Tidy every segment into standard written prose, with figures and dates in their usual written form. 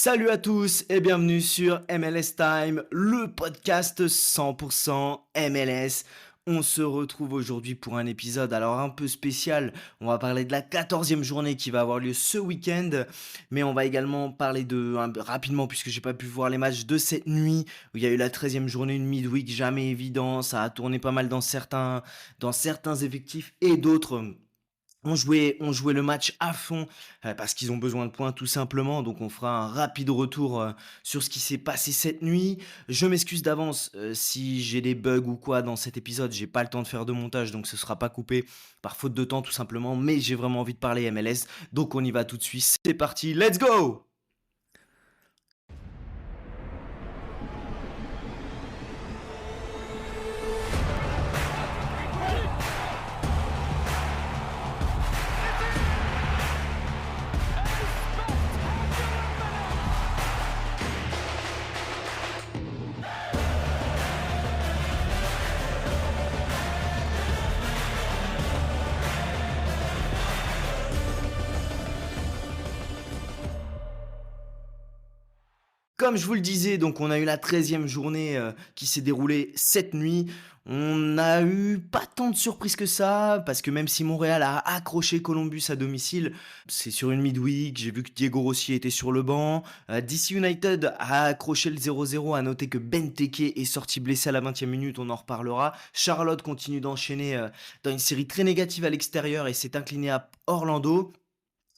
Salut à tous et bienvenue sur MLS Time, le podcast 100% MLS. On se retrouve aujourd'hui pour un épisode alors un peu spécial. On va parler de la 14e journée qui va avoir lieu ce week-end, mais on va également parler rapidement, puisque j'ai pas pu voir les matchs de cette nuit où il y a eu la 13e journée, une midweek jamais évident. Ça a tourné pas mal dans certains effectifs et d'autres. On jouait le match à fond parce qu'ils ont besoin de points tout simplement. Donc on fera un rapide retour sur ce qui s'est passé cette nuit. Je m'excuse d'avance si j'ai des bugs ou quoi dans cet épisode. J'ai pas le temps de faire de montage, donc ce sera pas coupé par faute de temps tout simplement. Mais j'ai vraiment envie de parler MLS, donc on y va tout de suite. C'est parti, let's go! Comme je vous le disais, donc on a eu la 13e journée qui s'est déroulée cette nuit. On a eu pas tant de surprises que ça, parce que même si Montréal a accroché Columbus à domicile, c'est sur une midweek. J'ai vu que Diego Rossi était sur le banc. DC United a accroché le 0-0. À noter que Benteke est sorti blessé à la 20e minute, on en reparlera. Charlotte continue d'enchaîner dans une série très négative à l'extérieur et s'est incliné à Orlando.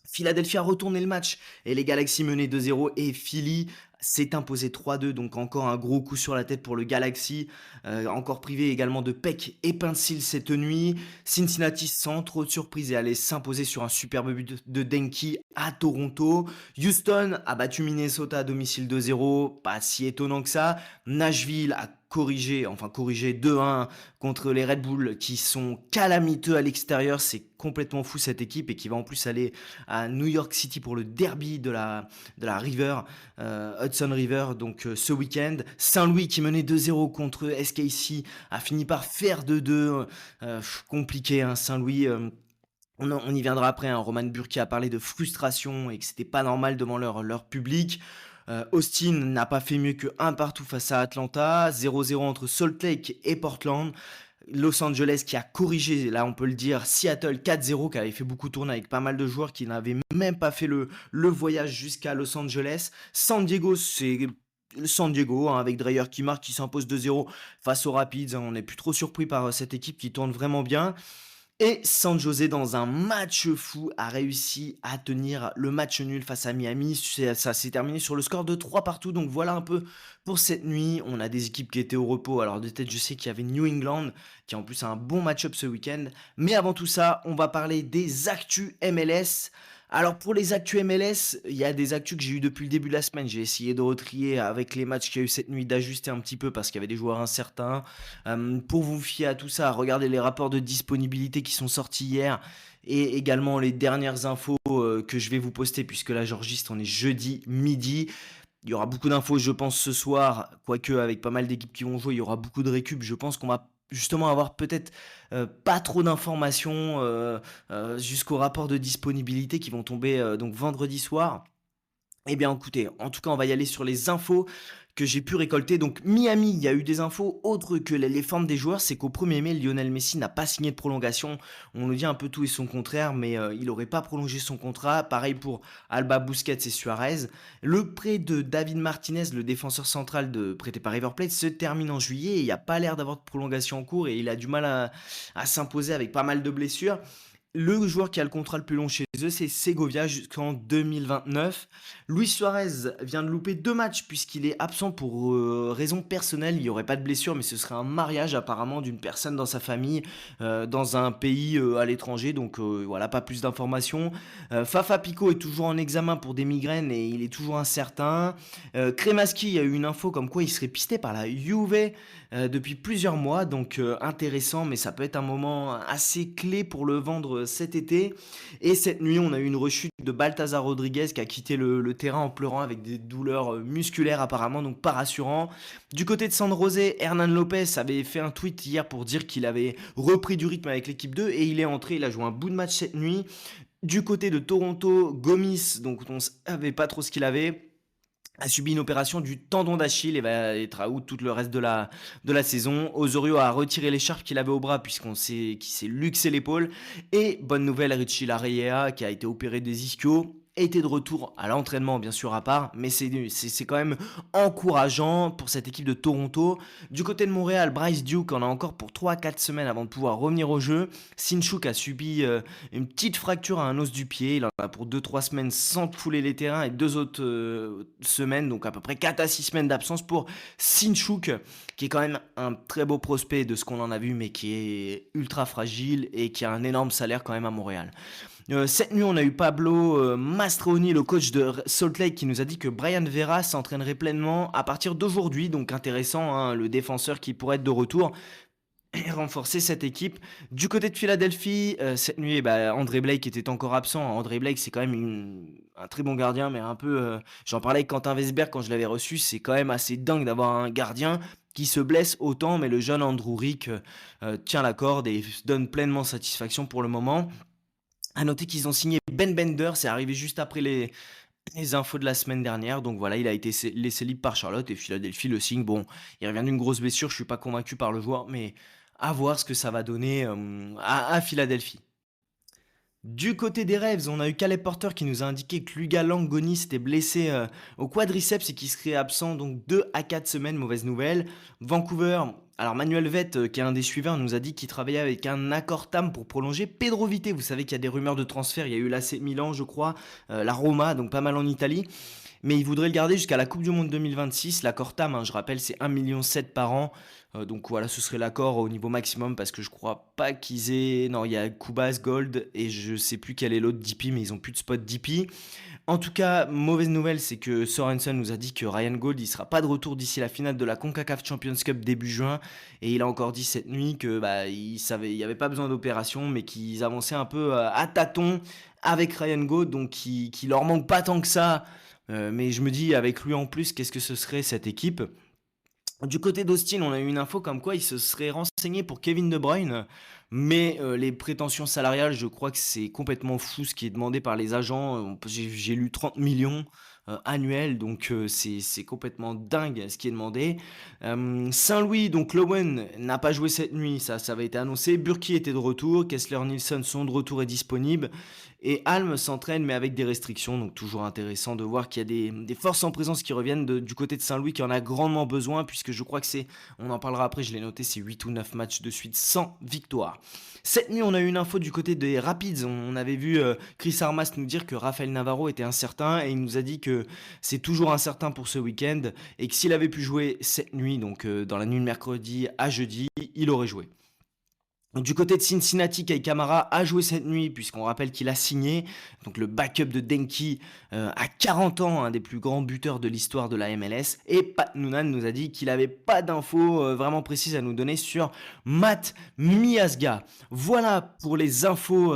Philadelphie a retourné le match et les Galaxy menaient 2-0 et Philly s'est imposé 3-2, donc encore un gros coup sur la tête pour le Galaxy, encore privé également de Peck et Pencil cette nuit. Cincinnati sans trop de surprise est allé s'imposer sur un superbe but de Denki à Toronto. Houston a battu Minnesota à domicile 2-0, pas si étonnant que ça. Nashville a corrigé 2-1 contre les Red Bull qui sont calamiteux à l'extérieur. C'est complètement fou cette équipe et qui va en plus aller à New York City pour le derby de la River, Hudson River, donc ce week-end. Saint-Louis qui menait 2-0 contre SKC a fini par faire 2-2. Compliqué, hein, Saint-Louis. On y viendra après, hein. Roman Burki a parlé de frustration et que c'était pas normal devant leur public. Austin n'a pas fait mieux que 1 partout face à Atlanta, 0-0 entre Salt Lake et Portland. Los Angeles qui a corrigé, là on peut le dire, Seattle 4-0 qui avait fait beaucoup tourner avec pas mal de joueurs qui n'avaient même pas fait le voyage jusqu'à Los Angeles. San Diego, c'est San Diego, hein, avec Dreyer qui marque, qui s'impose 2-0 face aux Rapids. On n'est plus trop surpris par cette équipe qui tourne vraiment bien. Et San José, dans un match fou, a réussi à tenir le match nul face à Miami. Ça s'est terminé sur le score de 3 partout. Donc voilà un peu pour cette nuit. On a des équipes qui étaient au repos. Alors de tête, je sais qu'il y avait New England, qui en plus a un bon match-up ce week-end. Mais avant tout ça, on va parler des actus MLS. Alors pour les actus MLS, il y a des actus que j'ai eu depuis le début de la semaine. J'ai essayé de retrier avec les matchs qu'il y a eu cette nuit, d'ajuster un petit peu parce qu'il y avait des joueurs incertains. Pour vous fier à tout ça, regardez les rapports de disponibilité qui sont sortis hier et également les dernières infos que je vais vous poster, puisque là j'enregistre, on est jeudi midi. Il y aura beaucoup d'infos, je pense, ce soir, quoique avec pas mal d'équipes qui vont jouer, il y aura beaucoup de récup. Je pense qu'on va justement avoir peut-être pas trop d'informations jusqu'au rapport de disponibilité qui vont tomber donc vendredi soir. Eh bien écoutez, en tout cas on va y aller sur les infos que j'ai pu récolter. Donc Miami, il y a eu des infos autres que les formes des joueurs. C'est qu'au 1er mai, Lionel Messi n'a pas signé de prolongation. On nous dit un peu tout et son contraire, mais il n'aurait pas prolongé son contrat. Pareil pour Alba, Busquets et Suarez. Le prêt de David Martinez, le défenseur central prêté par River Plate, se termine en juillet. Et il n'y a pas l'air d'avoir de prolongation en cours et il a du mal à s'imposer avec pas mal de blessures. Le joueur qui a le contrat le plus long chez eux, c'est Segovia jusqu'en 2029. Luis Suarez vient de louper 2 matchs puisqu'il est absent pour raison personnelle. Il n'y aurait pas de blessure, mais ce serait un mariage apparemment d'une personne dans sa famille dans un pays à l'étranger. Donc voilà, pas plus d'informations. Fafa Pico est toujours en examen pour des migraines et il est toujours incertain. Kremaski a eu une info comme quoi il serait pisté par la Juve depuis plusieurs mois. Donc intéressant, mais ça peut être un moment assez clé pour le vendre cet été. Et cette nuit, on a eu une rechute de Balthazar Rodriguez qui a quitté le terrain en pleurant avec des douleurs musculaires apparemment, donc pas rassurant. Du côté de San José, Hernan Lopez avait fait un tweet hier pour dire qu'il avait repris du rythme avec l'équipe 2 et il est entré, il a joué un bout de match cette nuit. Du côté de Toronto, Gomis, donc on savait pas trop ce qu'il avait. a subi une opération du tendon d'Achille et va être out tout le reste de la saison. Osorio a retiré l'écharpe qu'il avait au bras puisqu'on sait qu'il s'est luxé l'épaule. Et bonne nouvelle, Richie Laryea qui a été opéré des ischios était de retour à l'entraînement bien sûr à part, mais c'est quand même encourageant pour cette équipe de Toronto. Du côté de Montréal, Bryce Duke en a encore pour 3 à 4 semaines avant de pouvoir revenir au jeu. Sinchuk a subi une petite fracture à un os du pied, il en a pour 2 3 semaines sans fouler les terrains et 2 autres semaines, donc à peu près 4 à 6 semaines d'absence pour Sinchuk, qui est quand même un très beau prospect de ce qu'on en a vu, mais qui est ultra fragile et qui a un énorme salaire quand même à Montréal. Cette nuit, on a eu Pablo Mastroeni, le coach de Salt Lake, qui nous a dit que Brian Vera s'entraînerait pleinement à partir d'aujourd'hui. Donc intéressant, hein, le défenseur qui pourrait être de retour et renforcer cette équipe. Du côté de Philadelphie, cette nuit, André Blake était encore absent. André Blake, c'est quand même un très bon gardien, mais un peu... j'en parlais avec Quentin Vesberg quand je l'avais reçu. C'est quand même assez dingue d'avoir un gardien qui se blesse autant, mais le jeune Andrew Rick tient la corde et donne pleinement satisfaction pour le moment. À noter qu'ils ont signé Ben Bender, c'est arrivé juste après les infos de la semaine dernière. Donc voilà, il a été laissé libre par Charlotte et Philadelphie le signe. Bon, il revient d'une grosse blessure, je suis pas convaincu par le joueur, mais à voir ce que ça va donner à Philadelphie. Du côté des Revs, on a eu Caleb Porter qui nous a indiqué que Luga Langoni s'était blessé au quadriceps et qui serait absent donc 2 à 4 semaines, mauvaise nouvelle. Vancouver, alors Manuel Vett, qui est un des suiveurs, nous a dit qu'il travaillait avec un accord TAM pour prolonger Pedro Vite. Vous savez qu'il y a des rumeurs de transfert, il y a eu l'AC Milan je crois, la Roma, donc pas mal en Italie. Mais il voudrait le garder jusqu'à la Coupe du Monde 2026. L'accord TAM, hein, je rappelle, c'est 1,7 million par an. Donc voilà, ce serait l'accord au niveau maximum parce que je crois pas qu'ils aient... Non, il y a Kubas, Gold et je sais plus quel est l'autre DP, mais ils ont plus de spot DP. En tout cas, mauvaise nouvelle, c'est que Sorensen nous a dit que Ryan Gold, il sera pas de retour d'ici la finale de la CONCACAF Champions Cup début juin. Et il a encore dit cette nuit que il savait, il y avait pas besoin d'opération, mais qu'ils avançaient un peu à tâtons avec Ryan Gold, donc qui leur manque pas tant que ça. Mais je me dis, avec lui en plus, qu'est-ce que ce serait cette équipe? Du côté d'Austin, on a eu une info comme quoi il se serait renseigné pour Kevin De Bruyne, mais les prétentions salariales, je crois que c'est complètement fou ce qui est demandé par les agents. J'ai lu 30 millions annuels, donc c'est complètement dingue ce qui est demandé. Saint-Louis, donc Lowen n'a pas joué cette nuit, ça avait été annoncé. Burki était de retour, Kessler Nielsen sont de retour et disponibles. Et Alm s'entraîne mais avec des restrictions, donc toujours intéressant de voir qu'il y a des forces en présence qui reviennent du côté de Saint-Louis qui en a grandement besoin puisque je crois que on en parlera après, je l'ai noté, c'est 8 ou 9 matchs de suite sans victoire. Cette nuit on a eu une info du côté des Rapids, on avait vu Chris Armas nous dire que Rafael Navarro était incertain et il nous a dit que c'est toujours incertain pour ce week-end et que s'il avait pu jouer cette nuit, donc dans la nuit de mercredi à jeudi, il aurait joué. Du côté de Cincinnati, Kai Kamara a joué cette nuit, puisqu'on rappelle qu'il a signé. Donc le backup de Denki à 40 ans, un des plus grands buteurs de l'histoire de la MLS. Et Pat Noonan nous a dit qu'il n'avait pas d'infos vraiment précises à nous donner sur Matt Miazga. Voilà pour les infos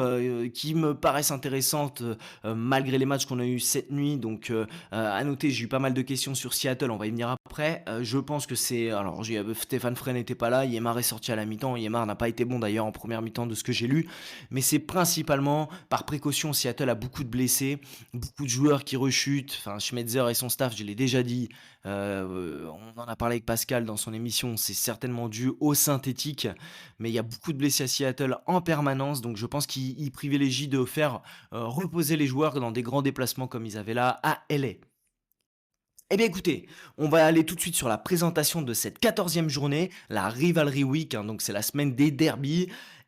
qui me paraissent intéressantes malgré les matchs qu'on a eu cette nuit. Donc à noter, j'ai eu pas mal de questions sur Seattle, on va y venir après. Je pense que c'est... Alors Stéphane Frey n'était pas là, Yemar est sorti à la mi-temps, Yemar n'a pas été bon d'ailleurs en première mi-temps de ce que j'ai lu, mais c'est principalement par précaution. Seattle a beaucoup de blessés, beaucoup de joueurs qui rechutent, enfin Schmetzer et son staff, je l'ai déjà dit, on en a parlé avec Pascal dans son émission, c'est certainement dû au synthétique, mais il y a beaucoup de blessés à Seattle en permanence, donc je pense qu'il privilégie de faire reposer les joueurs dans des grands déplacements comme ils avaient là à LA. Eh bien écoutez, on va aller tout de suite sur la présentation de cette 14e journée, la Rivalry Week, hein, donc c'est la semaine des derbies.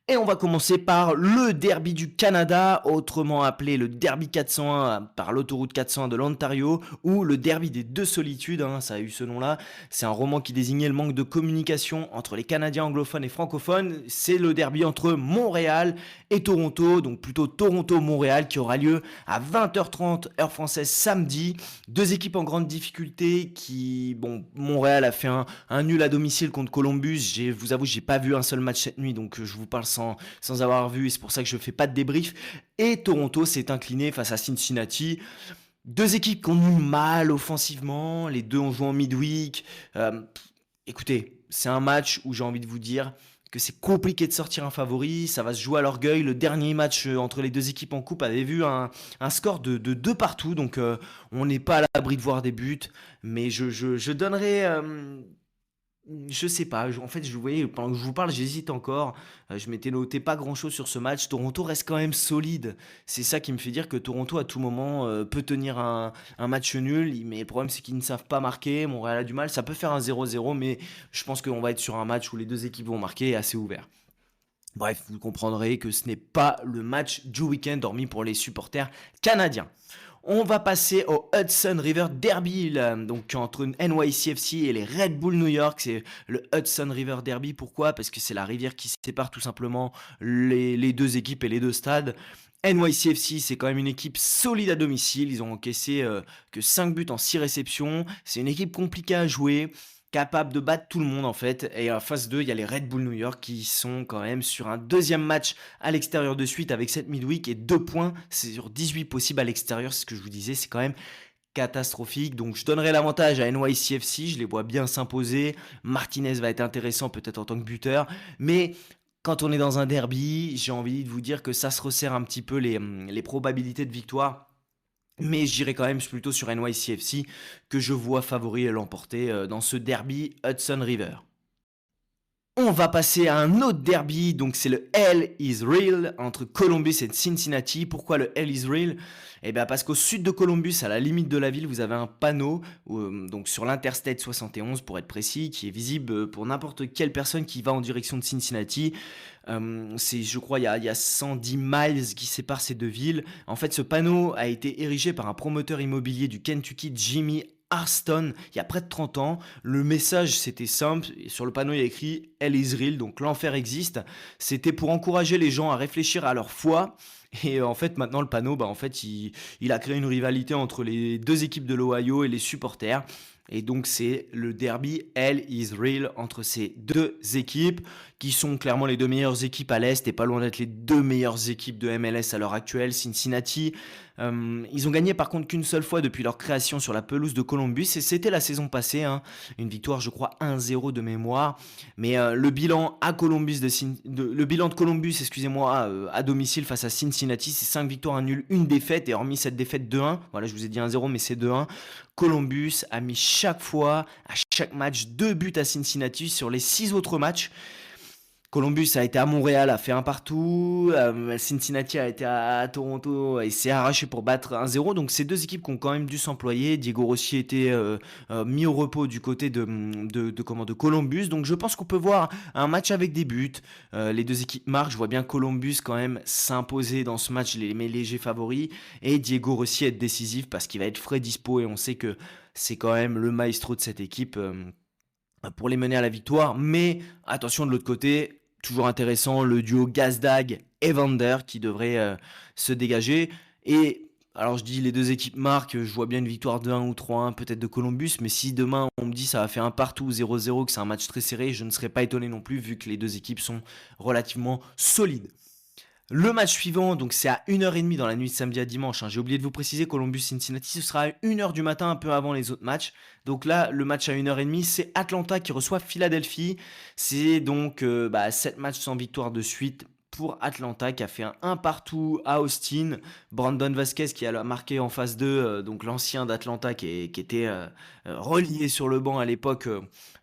Et on va commencer par le derby du Canada, autrement appelé le derby 401 par l'autoroute 401 de l'Ontario, ou le derby des deux solitudes, hein, ça a eu ce nom-là. C'est un roman qui désignait le manque de communication entre les Canadiens anglophones et francophones. C'est le derby entre Montréal et Toronto, donc plutôt Toronto-Montréal, qui aura lieu à 20h30 heure française samedi. Deux équipes en grande difficulté Montréal a fait un nul à domicile contre Columbus. Je vous avoue, j'ai pas vu un seul match cette nuit, donc je vous parle sans avoir vu, et c'est pour ça que je fais pas de débrief. Et Toronto s'est incliné face à Cincinnati. Deux équipes qui ont eu mal offensivement, les deux ont joué en midweek. Écoutez, c'est un match où j'ai envie de vous dire, que c'est compliqué de sortir un favori, ça va se jouer à l'orgueil. Le dernier match entre les deux équipes en coupe avait vu un score de 2 partout, donc on n'est pas à l'abri de voir des buts, mais je donnerais... je sais pas, en fait, je voyais, pendant que je vous parle, j'hésite encore. Je m'étais noté pas grand-chose sur ce match. Toronto reste quand même solide. C'est ça qui me fait dire que Toronto, à tout moment, peut tenir un match nul. Mais le problème, c'est qu'ils ne savent pas marquer. Montréal a du mal. Ça peut faire un 0-0, mais je pense qu'on va être sur un match où les deux équipes vont marquer assez ouvert. Bref, vous comprendrez que ce n'est pas le match du week-end, hormis pour les supporters canadiens. On va passer au Hudson River Derby, là, donc entre NYCFC et les Red Bull New York. C'est le Hudson River Derby. Pourquoi? Parce que c'est la rivière qui sépare tout simplement les deux équipes et les deux stades. NYCFC, c'est quand même une équipe solide à domicile. Ils ont encaissé que 5 buts en 6 réceptions. C'est une équipe compliquée à jouer, capable de battre tout le monde en fait. Et en face d'eux, il y a les Red Bull New York qui sont quand même sur un deuxième match à l'extérieur de suite avec cette midweek et 2 points. C'est sur 18 possibles à l'extérieur, c'est ce que je vous disais. C'est quand même catastrophique. Donc je donnerai l'avantage à NYCFC. Je les vois bien s'imposer. Martinez va être intéressant peut-être en tant que buteur. Mais quand on est dans un derby, j'ai envie de vous dire que ça se resserre un petit peu les probabilités de victoire. Mais j'irai quand même plutôt sur NYCFC que je vois favori l'emporter dans ce derby Hudson River. On va passer à un autre derby, donc c'est le Hell is Real entre Columbus et Cincinnati. Pourquoi le Hell is Real? Eh bien parce qu'au sud de Columbus, à la limite de la ville, vous avez un panneau, donc sur l'Interstate 71 pour être précis, qui est visible pour n'importe quelle personne qui va en direction de Cincinnati. C'est, je crois, il y a 110 miles qui séparent ces deux villes. En fait, ce panneau a été érigé par un promoteur immobilier du Kentucky, Jimmy Arston, il y a près de 30 ans. Le message, c'était simple. Sur le panneau, il y a écrit Hell is real, donc l'enfer existe. C'était pour encourager les gens à réfléchir à leur foi. Et en fait, maintenant, le panneau, en fait, il a créé une rivalité entre les deux équipes de l'Ohio et les supporters. Et donc, c'est le derby Hell is real entre ces deux équipes qui sont clairement les deux meilleures équipes à l'Est et pas loin d'être les deux meilleures équipes de MLS à l'heure actuelle. Cincinnati, ils ont gagné par contre qu'une seule fois depuis leur création sur la pelouse de Columbus et c'était la saison passée, hein. Une victoire je crois 1-0 de mémoire. Mais le bilan à Columbus le bilan de Columbus, excusez-moi, à domicile face à Cincinnati, c'est 5 victoires, un nul, une défaite et hormis cette défaite 2-1, voilà je vous ai dit 1-0 mais c'est 2-1. Columbus a mis chaque fois, à chaque match, 2 buts à Cincinnati sur les 6 autres matchs. Columbus a été à Montréal, a fait un partout. Cincinnati a été à Toronto et s'est arraché pour battre 1-0. Donc ces deux équipes qui ont quand même dû s'employer. Diego Rossi était mis au repos du côté de Columbus. Donc je pense qu'on peut voir un match avec des buts. Les deux équipes marquent. Je vois bien Columbus quand même s'imposer dans ce match, mes légers favoris. Et Diego Rossi être décisif parce qu'il va être frais dispo et on sait que c'est quand même le maestro de cette équipe. Pour les mener à la victoire. Mais attention de l'autre côté, toujours intéressant, le duo Gazdag et Vander qui devrait se dégager. Et alors je dis les deux équipes marquent, je vois bien une victoire de 1 ou 3-1 peut-être de Columbus, mais si demain on me dit ça va faire un partout 0-0, que c'est un match très serré, je ne serais pas étonné non plus vu que les deux équipes sont relativement solides. Le match suivant, donc c'est à 1h30 dans la nuit de samedi à dimanche, hein. J'ai oublié de vous préciser, Columbus-Cincinnati, ce sera à 1h du matin, un peu avant les autres matchs. Donc là, le match à 1h30, c'est Atlanta qui reçoit Philadelphie. C'est donc 7 matchs sans victoire de suite pour Atlanta qui a fait un partout à Austin. Brandon Vasquez qui a marqué en phase 2, donc l'ancien d'Atlanta qui était relié sur le banc à l'époque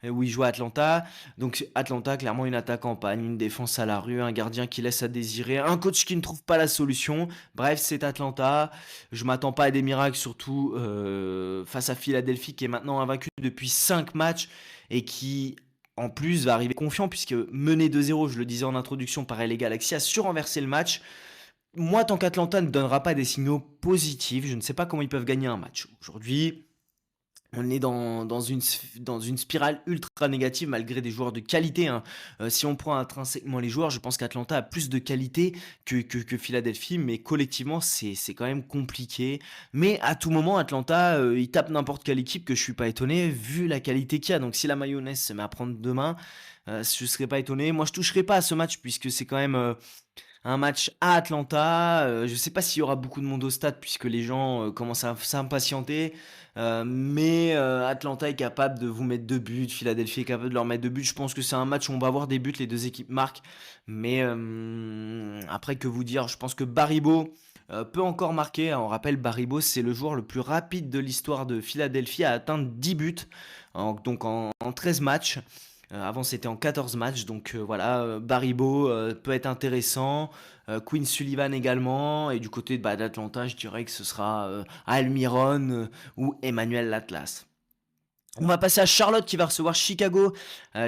où il jouait à Atlanta. Donc Atlanta, clairement une attaque en panne, une défense à la rue, un gardien qui laisse à désirer, un coach qui ne trouve pas la solution. Bref, c'est Atlanta. Je m'attends pas à des miracles, surtout face à Philadelphie qui est maintenant invaincu depuis 5 matchs et qui en plus va arriver confiant puisque mené 2-0, je le disais en introduction par LA Galaxy, a surrenversé le match. Moi, tant qu'Atlanta ne donnera pas des signaux positifs, je ne sais pas comment ils peuvent gagner un match. Aujourd'hui, on est dans une spirale ultra négative malgré des joueurs de qualité, hein. Si on prend intrinsèquement les joueurs, je pense qu'Atlanta a plus de qualité que Philadelphie, mais collectivement, c'est quand même compliqué. Mais à tout moment, Atlanta, il tape n'importe quelle équipe que je suis pas étonné vu la qualité qu'il y a. Donc si la mayonnaise se met à prendre demain, je serais pas étonné. Moi, je toucherai pas à ce match puisque c'est quand même un match à Atlanta. Je ne sais pas s'il y aura beaucoup de monde au stade puisque les gens commencent à s'impatienter. Mais Atlanta est capable de vous mettre 2 buts, Philadelphie est capable de leur mettre 2 buts. Je pense que c'est un match où on va avoir des buts, les 2 équipes marquent. Mais après, que vous dire? Je pense que Baribo peut encore marquer. On rappelle, Baribo, c'est le joueur le plus rapide de l'histoire de Philadelphie à atteindre 10 buts, donc en 13 matchs. Avant, c'était en 14 matchs. Donc voilà, Baribo peut être intéressant. Quinn Sullivan également. Et du côté d'Atlanta, je dirais que ce sera Almiron ou Emmanuel Latlas. On va passer à Charlotte qui va recevoir Chicago.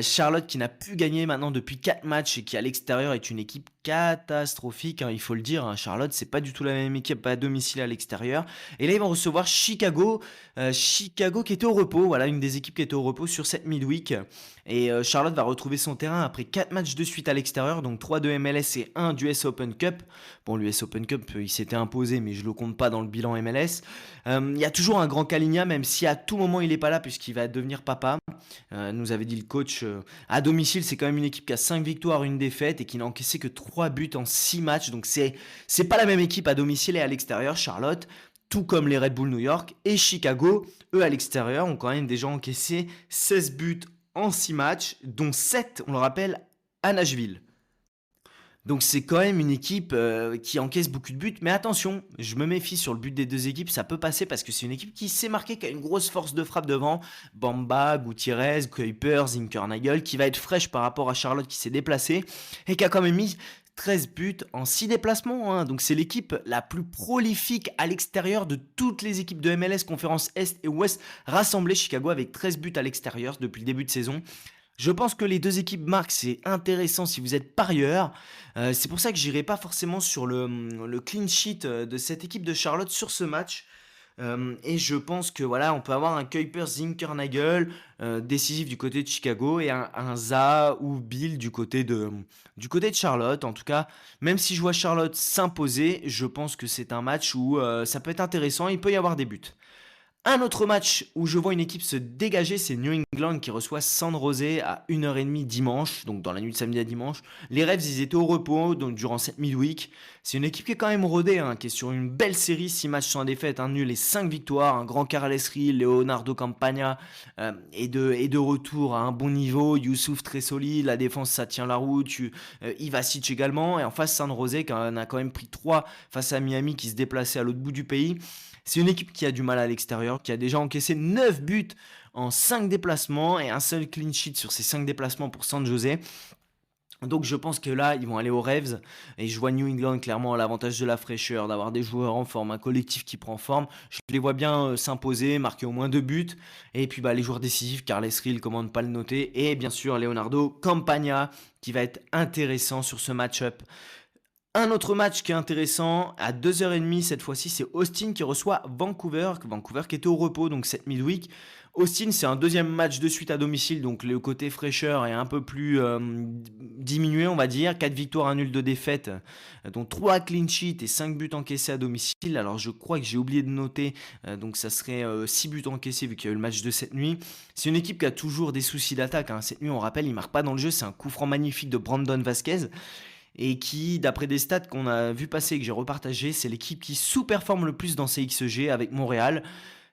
Charlotte qui n'a plus gagné maintenant depuis 4 matchs et qui à l'extérieur est une équipe catastrophique, hein, il faut le dire. Hein. Charlotte, c'est pas du tout la même équipe à domicile à l'extérieur. Et là, ils vont recevoir Chicago. Chicago qui était au repos, voilà, une des équipes qui était au repos sur cette midweek. Et Charlotte va retrouver son terrain après 4 matchs de suite à l'extérieur, donc 3 de MLS et 1 du US Open Cup. Bon, l'US Open Cup, il s'était imposé, mais je le compte pas dans le bilan MLS. Il y a toujours un grand Kalinja, même si à tout moment il n'est pas là, puisqu'il va devenir papa. Nous avait dit le coach. À domicile, c'est quand même une équipe qui a 5 victoires, une défaite, et qui n'a encaissé que 3 buts en 6 matchs. Donc c'est pas la même équipe à domicile et à l'extérieur, Charlotte. Tout comme les Red Bull New York et Chicago, eux à l'extérieur ont quand même déjà encaissé 16 buts en 6 matchs, dont 7, on le rappelle, à Nashville. Donc c'est quand même une équipe qui encaisse beaucoup de buts. Mais attention, je me méfie sur le but des 2 équipes. Ça peut passer parce que c'est une équipe qui s'est marquée, qui a une grosse force de frappe devant. Bamba, Gutiérrez, Kuiper, Zinkernagel, qui va être fraîche par rapport à Charlotte qui s'est déplacée et qui a quand même mis 13 buts en 6 déplacements. Hein. Donc c'est l'équipe la plus prolifique à l'extérieur de toutes les équipes de MLS, conférence Est et Ouest, rassemblées. Chicago avec 13 buts à l'extérieur depuis le début de saison. Je pense que les 2 équipes marquent, c'est intéressant si vous êtes parieur. C'est pour ça que j'irai pas forcément sur le clean sheet de cette équipe de Charlotte sur ce match. Et je pense que voilà, on peut avoir un Kuiper Zinkernagel décisif du côté de Chicago et un Zaha ou Bill du côté de Charlotte. En tout cas, même si je vois Charlotte s'imposer, je pense que c'est un match où ça peut être intéressant, il peut y avoir des buts. Un autre match où je vois une équipe se dégager, c'est New England qui reçoit San Jose à 1h30 dimanche, donc dans la nuit de samedi à dimanche. Les Revs, ils étaient au repos donc durant cette midweek. C'est une équipe qui est quand même rodée, hein, qui est sur une belle série, 6 matchs sans défaite, un nul et 5 victoires. Un grand Carles Ri, Leonardo Campagna est de retour à un bon niveau. Youssouf très solide, la défense ça tient la route. Ivacic également. Et en face, San Jose qui en a quand même pris 3 face à Miami qui se déplaçait à l'autre bout du pays. C'est une équipe qui a du mal à l'extérieur, qui a déjà encaissé 9 buts en 5 déplacements et un seul clean sheet sur ces 5 déplacements pour San Jose. Donc je pense que là, ils vont aller aux Revs et je vois New England clairement à l'avantage de la fraîcheur, d'avoir des joueurs en forme, un collectif qui prend forme. Je les vois bien s'imposer, marquer au moins 2 buts. Et puis les joueurs décisifs, Carles Ri, comment ne pas le noter. Et bien sûr, Leonardo Campagna qui va être intéressant sur ce match-up. Un autre match qui est intéressant, à 2h30 cette fois-ci, c'est Austin qui reçoit Vancouver. Vancouver qui était au repos, donc cette midweek. Austin, c'est un 2e match de suite à domicile, donc le côté fraîcheur est un peu plus diminué, on va dire. 4 victoires, 1 nul, 2 défaites, dont 3 clean sheets et 5 buts encaissés à domicile. Alors je crois que j'ai oublié de noter, donc ça serait 6 buts encaissés vu qu'il y a eu le match de cette nuit. C'est une équipe qui a toujours des soucis d'attaque. Hein. Cette nuit, on rappelle, il ne marque pas dans le jeu, c'est un coup franc magnifique de Brandon Vasquez. Et qui, d'après des stats qu'on a vu passer et que j'ai repartagé, c'est l'équipe qui sous-performe le plus dans ces XG avec Montréal.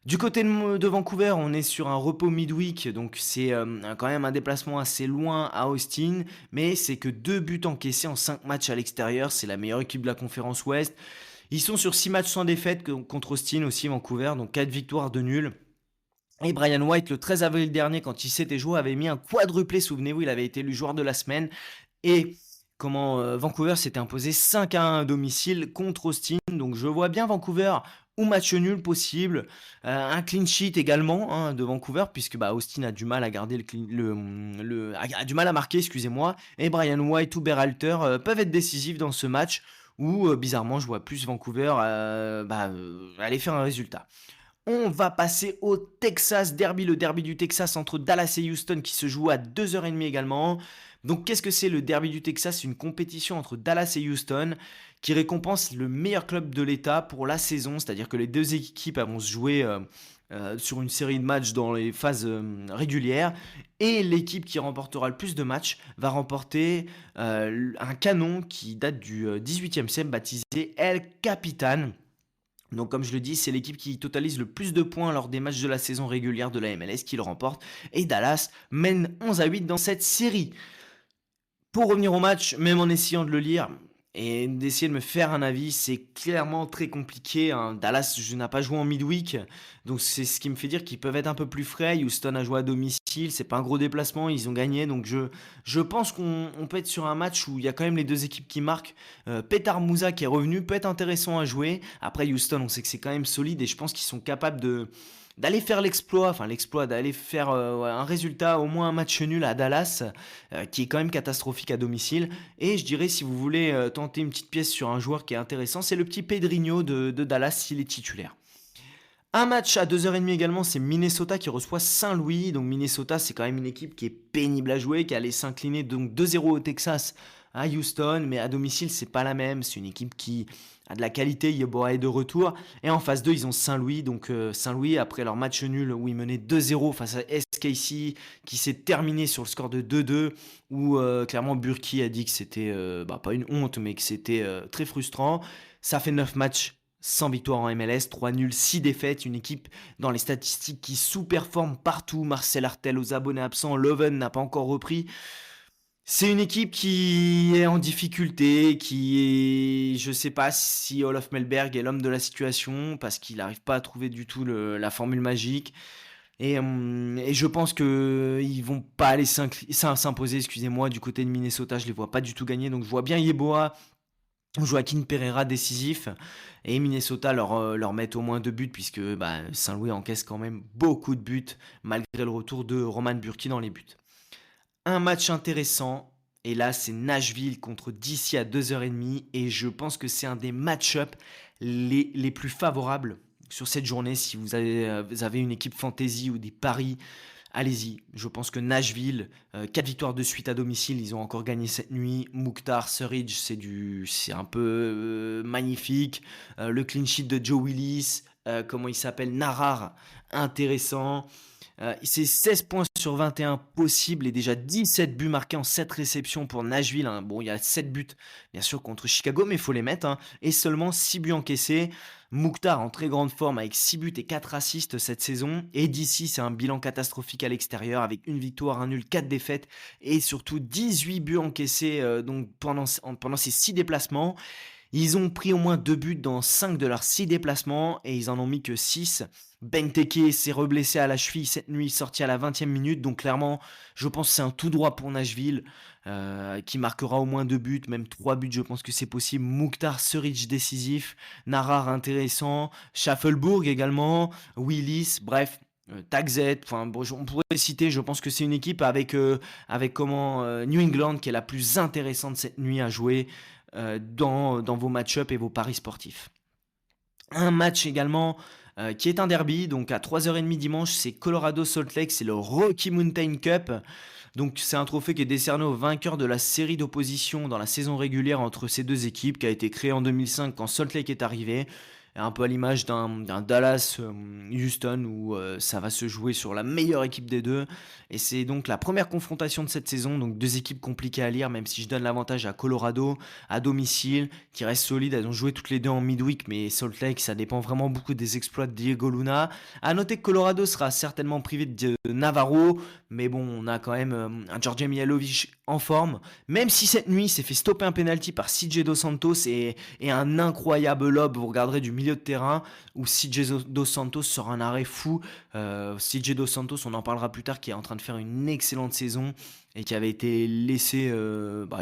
Du côté de Vancouver, on est sur un repos midweek, donc c'est quand même un déplacement assez loin à Austin, mais c'est que 2 buts encaissés en 5 matchs à l'extérieur, c'est la meilleure équipe de la conférence Ouest. Ils sont sur 6 matchs sans défaite contre Austin aussi, Vancouver, donc 4 victoires, 2 nuls. Et Brian White, le 13 avril dernier, quand il s'était joué, avait mis un quadruplé, souvenez-vous, il avait été élu joueur de la semaine. Et Vancouver s'était imposé 5-1 à domicile contre Austin. Donc je vois bien Vancouver ou match nul possible. Un clean sheet également hein, de Vancouver, puisque Austin a du mal à garder a du mal à marquer, excusez-moi. Et Brian White ou Berhalter peuvent être décisifs dans ce match où bizarrement je vois plus Vancouver aller faire un résultat. On va passer au Texas Derby, le derby du Texas entre Dallas et Houston qui se joue à 2h30 également. Donc qu'est-ce que c'est le derby du Texas? C'est une compétition entre Dallas et Houston qui récompense le meilleur club de l'État pour la saison, c'est-à-dire que les 2 équipes vont se jouer sur une série de matchs dans les phases régulières et l'équipe qui remportera le plus de matchs va remporter un canon qui date du 18e siècle baptisé El Capitan. Donc comme je le dis, c'est l'équipe qui totalise le plus de points lors des matchs de la saison régulière de la MLS qui le remporte. Et Dallas mène 11-8 dans cette série. Pour revenir au match, même en essayant de le lire et d'essayer de me faire un avis, c'est clairement très compliqué, hein. Dallas n'a pas joué en midweek, donc c'est ce qui me fait dire qu'ils peuvent être un peu plus frais. Houston a joué à domicile, c'est pas un gros déplacement, ils ont gagné, donc je pense qu'on peut être sur un match où il y a quand même les deux équipes qui marquent. Petar Musa qui est revenu peut être intéressant à jouer. Après Houston, on sait que c'est quand même solide et je pense qu'ils sont capables d'aller faire l'exploit, d'aller faire ouais, un résultat, au moins un match nul à Dallas, qui est quand même catastrophique à domicile. Et je dirais, si vous voulez tenter une petite pièce sur un joueur qui est intéressant, c'est le petit Pedrinho de Dallas s'il est titulaire. Un match à 2h30 également, c'est Minnesota qui reçoit Saint-Louis. Donc Minnesota, c'est quand même une équipe qui est pénible à jouer, qui allait s'incliner donc 2-0 au Texas à Houston, mais à domicile, c'est pas la même. C'est une équipe qui a de la qualité, Yeboah est de retour. Et en phase 2, ils ont Saint-Louis. Donc Saint-Louis, après leur match nul où ils menaient 2-0 face à SKC, qui s'est terminé sur le score de 2-2, où clairement Burki a dit que c'était pas une honte, mais que c'était très frustrant. Ça fait 9 matchs sans victoire en MLS, 3 nuls, 6 défaites, une équipe dans les statistiques qui sous-performe partout. Marcel Hartel aux abonnés absents, Loven n'a pas encore repris. C'est une équipe qui est en difficulté, qui est, je sais pas si Olof Melberg est l'homme de la situation, parce qu'il n'arrive pas à trouver du tout la formule magique. Et je pense qu'ils vont pas aller s'imposer, excusez-moi, du côté de Minnesota, je les vois pas du tout gagner. Donc je vois bien Yeboah, Joaquin Pereira décisif, et Minnesota leur met au moins 2 buts, puisque Saint-Louis encaisse quand même beaucoup de buts, malgré le retour de Roman Burki dans les buts. Un match intéressant, et là c'est Nashville contre DC à 2h30, et je pense que c'est un des match-up les plus favorables sur cette journée. Si vous avez une équipe fantasy ou des paris, allez-y. Je pense que Nashville, 4 victoires de suite à domicile, ils ont encore gagné cette nuit. Mukhtar Surridge, c'est un peu magnifique. Le clean sheet de Joe Willis, comment il s'appelle, Narar, intéressant. C'est 16 points sur 21 possibles et déjà 17 buts marqués en 7 réceptions pour Nashville, hein. Bon, il y a 7 buts, bien sûr, contre Chicago, mais il faut les mettre, hein. Et seulement 6 buts encaissés. Mukhtar en très grande forme avec 6 buts et 4 assists cette saison. Et d'ici, c'est un bilan catastrophique à l'extérieur avec une victoire, un nul, 4 défaites et surtout 18 buts encaissés donc pendant ces 6 déplacements. Ils ont pris au moins 2 buts dans 5 de leurs 6 déplacements et ils en ont mis que 6. Benteke s'est reblessé à la cheville cette nuit, sorti à la 20e minute. Donc clairement, je pense que c'est un tout droit pour Nashville qui marquera au moins 2 buts, même 3 buts, je pense que c'est possible. Mukhtar Surridge décisif, Narar intéressant, Schafflebourg également, Willis, bref. Tagzet, enfin bon, on pourrait citer, je pense que c'est une équipe avec New England qui est la plus intéressante cette nuit à jouer dans vos match-up et vos paris sportifs. Un match également qui est un derby, donc à 3h30 dimanche, c'est Colorado Salt Lake, c'est le Rocky Mountain Cup. Donc c'est un trophée qui est décerné au vainqueur de la série d'opposition dans la saison régulière entre ces deux équipes, qui a été créée en 2005 quand Salt Lake est arrivé. Un peu à l'image d'un Dallas Houston où ça va se jouer sur la meilleure équipe des deux. Et c'est donc la première confrontation de cette saison, donc deux équipes compliquées à lire, même si je donne l'avantage à Colorado, à domicile, qui reste solide. Elles ont joué toutes les deux en midweek, mais Salt Lake, ça dépend vraiment beaucoup des exploits de Diego Luna. À noter que Colorado sera certainement privé de Navarro, mais bon, on a quand même un Georgia Mihailovic en forme, même si cette nuit s'est fait stopper un penalty par CJ Dos Santos et un incroyable lob, vous regarderez, du milieu de terrain où CJ Dos Santos sort un arrêt fou. CJ Dos Santos, on en parlera plus tard, qui est en train de faire une excellente saison et qui avait été laissé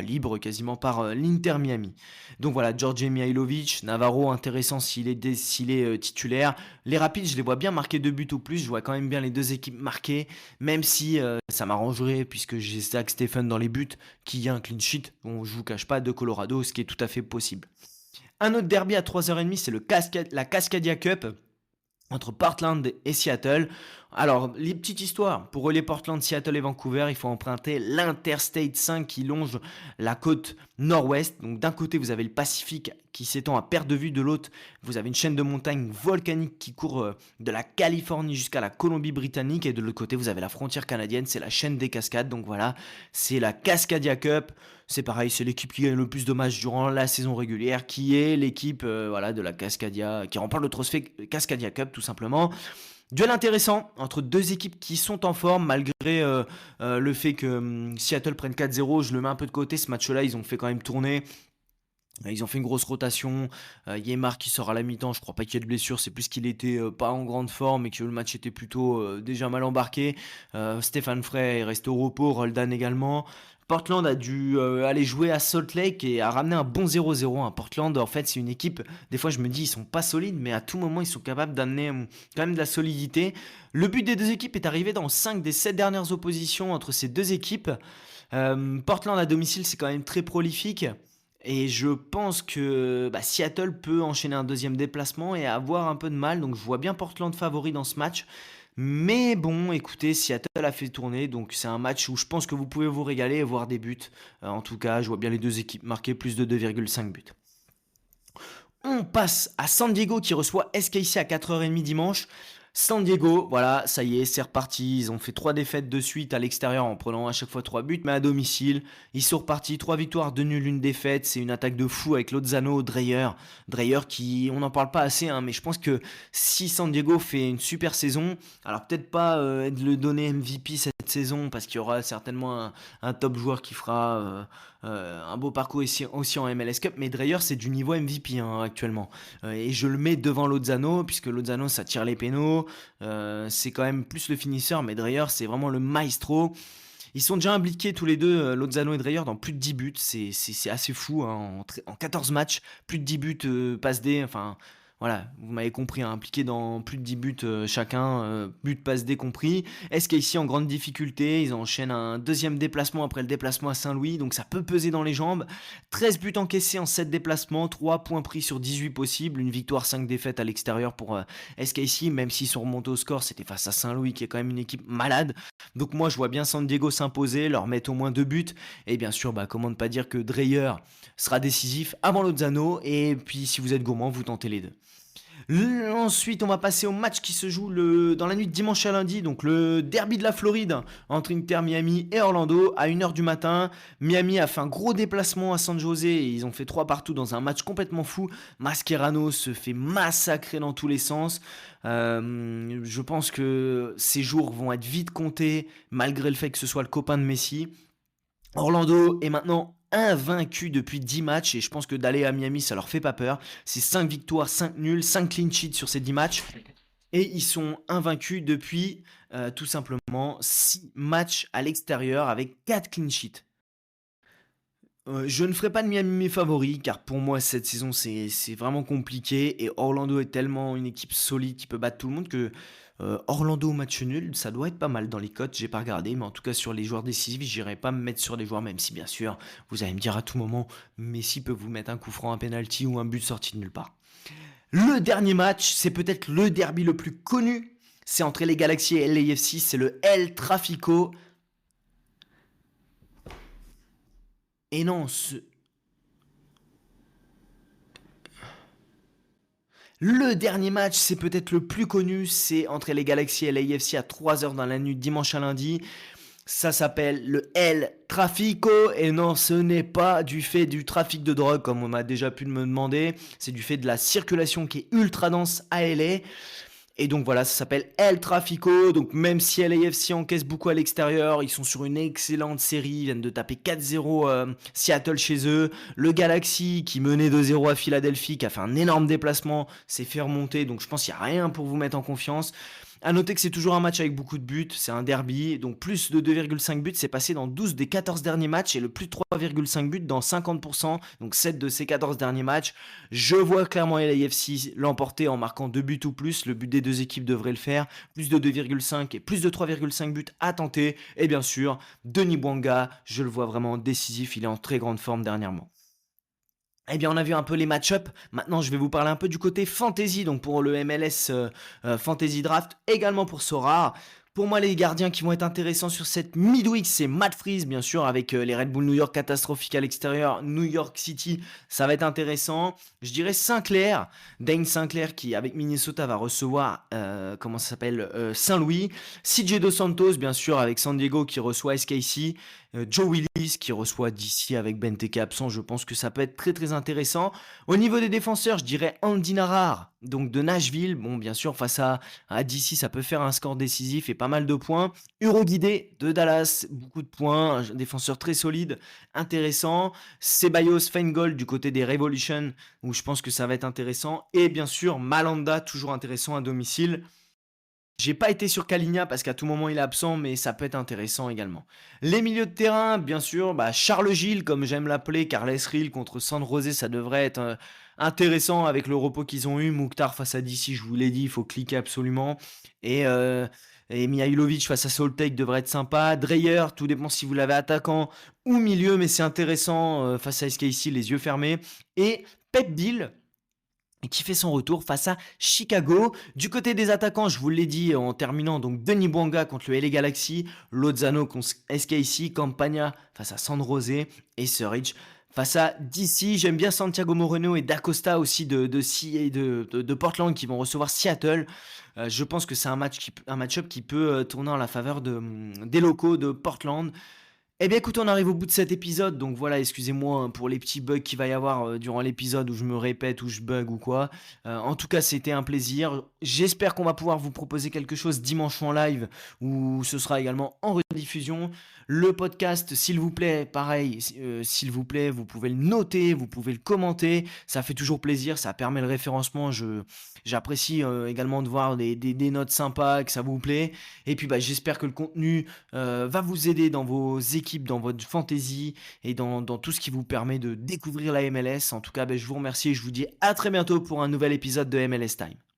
libre quasiment par l'Inter Miami. Donc voilà, Georgia Mihailovic, Navarro intéressant s'il est titulaire. Les Rapids, je les vois bien marquer 2 buts ou plus, je vois quand même bien les deux équipes marquer, même si ça m'arrangerait puisque j'ai Zach Stephen dans les buts, qui a un clean sheet, bon, je vous cache pas, de Colorado, ce qui est tout à fait possible. Un autre derby à 3h30, c'est la Cascadia Cup entre Portland et Seattle. Alors, les petites histoires. Pour relier Portland, Seattle et Vancouver, il faut emprunter l'Interstate 5 qui longe la côte nord-ouest. Donc d'un côté, vous avez le Pacifique qui s'étend à perte de vue, de l'autre, vous avez une chaîne de montagnes volcaniques qui court de la Californie jusqu'à la Colombie-Britannique. Et de l'autre côté, vous avez la frontière canadienne, c'est la chaîne des cascades. Donc voilà, c'est la Cascadia Cup. C'est pareil, c'est l'équipe qui gagne le plus de matchs durant la saison régulière, qui est l'équipe voilà, de la Cascadia, qui remporte le trophée Cascadia Cup tout simplement. Duel intéressant entre deux équipes qui sont en forme malgré le fait que Seattle prenne 4-0. Je le mets un peu de côté. Ce match-là, ils ont fait quand même tourner. Ils ont fait une grosse rotation. Yemar qui sort à la mi-temps. Je crois pas qu'il y ait de blessure. C'est plus qu'il était pas en grande forme et que le match était plutôt déjà mal embarqué. Stéphane Frey est resté au repos. Roldan également. Portland a dû aller jouer à Salt Lake et a ramené un bon 0-0. Portland, en fait, c'est une équipe, des fois je me dis, ils sont pas solides, mais à tout moment, ils sont capables d'amener quand même de la solidité. Le but des deux équipes est arrivé dans 5 des 7 dernières oppositions entre ces deux équipes. Portland à domicile, c'est quand même très prolifique. Et je pense que Seattle peut enchaîner un deuxième déplacement et avoir un peu de mal. Donc je vois bien Portland favori dans ce match. Mais bon, écoutez, Seattle a fait tourner, donc c'est un match où je pense que vous pouvez vous régaler et voir des buts. En tout cas, je vois bien les deux équipes marquer plus de 2,5 buts. On passe à San Diego qui reçoit SKC à 4h30 dimanche. San Diego, voilà, ça y est, c'est reparti. Ils ont fait 3 défaites de suite à l'extérieur en prenant à chaque fois 3 buts, mais à domicile, ils sont repartis. 3 victoires, 2 nuls, 1 défaite. C'est une attaque de fou avec Lozano, Dreyer. Dreyer qui, on n'en parle pas assez, mais je pense que si San Diego fait une super saison, alors peut-être pas de le donner MVP cette saison, parce qu'il y aura certainement un top joueur qui fera un beau parcours aussi en MLS Cup, mais Dreyer c'est du niveau MVP actuellement. Et je le mets devant Lozano, puisque Lozano ça tire les pénaux, c'est quand même plus le finisseur, mais Dreyer c'est vraiment le maestro. Ils sont déjà impliqués tous les deux, Lozano et Dreyer, dans plus de 10 buts. C'est assez fou, en 14 matchs, plus de 10 buts, passe D, enfin voilà, vous m'avez compris, impliqués dans plus de 10 buts chacun, buts passe D compris. SKC en grande difficulté, ils enchaînent un deuxième déplacement après le déplacement à Saint-Louis, donc ça peut peser dans les jambes. 13 buts encaissés en 7 déplacements, 3 points pris sur 18 possibles, une victoire, 5 défaites à l'extérieur pour SKC, même s'ils sont remontés au score, c'était face à Saint-Louis qui est quand même une équipe malade. Donc moi je vois bien San Diego s'imposer, leur mettre au moins 2 buts, et bien sûr, comment ne pas dire que Dreyer sera décisif avant Lozano, et puis si vous êtes gourmand, vous tentez les deux. Ensuite, on va passer au match qui se joue dans la nuit de dimanche à lundi, donc le derby de la Floride entre Inter Miami et Orlando à 1h du matin. Miami a fait un gros déplacement à San José et ils ont fait 3 partout dans un match complètement fou. Mascherano se fait massacrer dans tous les sens. Je pense que ces jours vont être vite comptés malgré le fait que ce soit le copain de Messi. Orlando est maintenant invaincu depuis 10 matchs et je pense que d'aller à Miami ça leur fait pas peur. C'est 5 victoires, 5 nuls, 5 clean sheets sur ces 10 matchs et ils sont invaincus depuis tout simplement 6 matchs à l'extérieur avec 4 clean sheets. Je ne ferai pas de Miami mes favoris car pour moi cette saison c'est vraiment compliqué et Orlando est tellement une équipe solide qui peut battre tout le monde que Orlando au match nul, ça doit être pas mal dans les cotes, j'ai pas regardé, mais en tout cas sur les joueurs décisifs, j'irai pas me mettre sur les joueurs, même si bien sûr, vous allez me dire à tout moment, Messi peut vous mettre un coup franc, un penalty ou un but sorti de nulle part. Le dernier match, c'est peut-être le derby le plus connu, c'est entre les Galaxy et LAFC, c'est le El Trafico. Et non, le dernier match, c'est peut-être le plus connu, c'est entre les Galaxy et l'AFC à 3h dans la nuit, dimanche à lundi. Ça s'appelle le El Trafico, et non, ce n'est pas du fait du trafic de drogue, comme on m'a déjà pu me demander, c'est du fait de la circulation qui est ultra dense à LA. Et donc voilà, ça s'appelle El Trafico. Donc même si LAFC encaisse beaucoup à l'extérieur, ils sont sur une excellente série. Ils viennent de taper 4-0 Seattle chez eux. Le Galaxy qui menait 2-0 à Philadelphie, qui a fait un énorme déplacement, s'est fait remonter. Donc je pense qu'il n'y a rien pour vous mettre en confiance. À noter que c'est toujours un match avec beaucoup de buts, c'est un derby, donc plus de 2,5 buts, c'est passé dans 12 des 14 derniers matchs et le plus de 3,5 buts dans 50%, donc 7 de ces 14 derniers matchs. Je vois clairement LAFC l'emporter en marquant 2 buts ou plus, le but des deux équipes devrait le faire, plus de 2,5 et plus de 3,5 buts à tenter, et bien sûr, Denis Bouanga, je le vois vraiment décisif, il est en très grande forme dernièrement. Eh bien, on a vu un peu les match-up. Maintenant, je vais vous parler un peu du côté fantasy, donc pour le MLS Fantasy Draft, également pour Sora. Pour moi, les gardiens qui vont être intéressants sur cette midweek, c'est Matt Freeze, bien sûr, avec les Red Bull New York catastrophiques à l'extérieur, New York City, ça va être intéressant. Je dirais Sinclair, Dane Sinclair qui, avec Minnesota, va recevoir, comment ça s'appelle, Saint-Louis. CJ Dos Santos, bien sûr, avec San Diego qui reçoit SKC. Joe Willis qui reçoit DC avec Benteke absent, je pense que ça peut être très très intéressant. Au niveau des défenseurs, je dirais Andy Narar, donc de Nashville. Bon, bien sûr, face à DC, ça peut faire un score décisif et pas mal de points. Guidé de Dallas, beaucoup de points, un défenseur très solide, intéressant. Ceballos Feingold du côté des Revolution, où je pense que ça va être intéressant. Et bien sûr, Malanda, toujours intéressant à domicile. J'ai pas été sur Kalinha parce qu'à tout moment il est absent, mais ça peut être intéressant également. Les milieux de terrain, bien sûr, Charles Gilles, comme j'aime l'appeler, Carles Rill contre San José, ça devrait être intéressant avec le repos qu'ils ont eu. Mouktar face à DC, je vous l'ai dit, il faut cliquer absolument. Et, euh, et Mihailovic face à Soltec devrait être sympa. Dreyer, tout dépend si vous l'avez attaquant ou milieu, mais c'est intéressant face à SKC, les yeux fermés. Et Pep Bill, qui fait son retour face à Chicago. Du côté des attaquants, je vous l'ai dit en terminant, donc Denis Bouanga contre le LA Galaxy, Lozano contre SKC, Campagna face à San José et Surridge face à DC. J'aime bien Santiago Moreno et D'Acosta aussi de Portland qui vont recevoir Seattle. Je pense que c'est un match-up qui peut tourner en la faveur des locaux de Portland. Eh bien écoute, on arrive au bout de cet épisode, donc voilà, excusez-moi pour les petits bugs qu'il va y avoir durant l'épisode où je me répète, où je bug ou quoi. En tout cas, c'était un plaisir. J'espère qu'on va pouvoir vous proposer quelque chose dimanche en live, où ce sera également en rediffusion. Le podcast, s'il vous plaît, pareil, s'il vous plaît, vous pouvez le noter, vous pouvez le commenter, ça fait toujours plaisir, ça permet le référencement. J'apprécie également de voir des notes sympas, que ça vous plaît. Et puis j'espère que le contenu va vous aider dans vos équipes, dans votre fantasy et dans tout ce qui vous permet de découvrir la MLS. En tout cas, je vous remercie et je vous dis à très bientôt pour un nouvel épisode de MLS Time.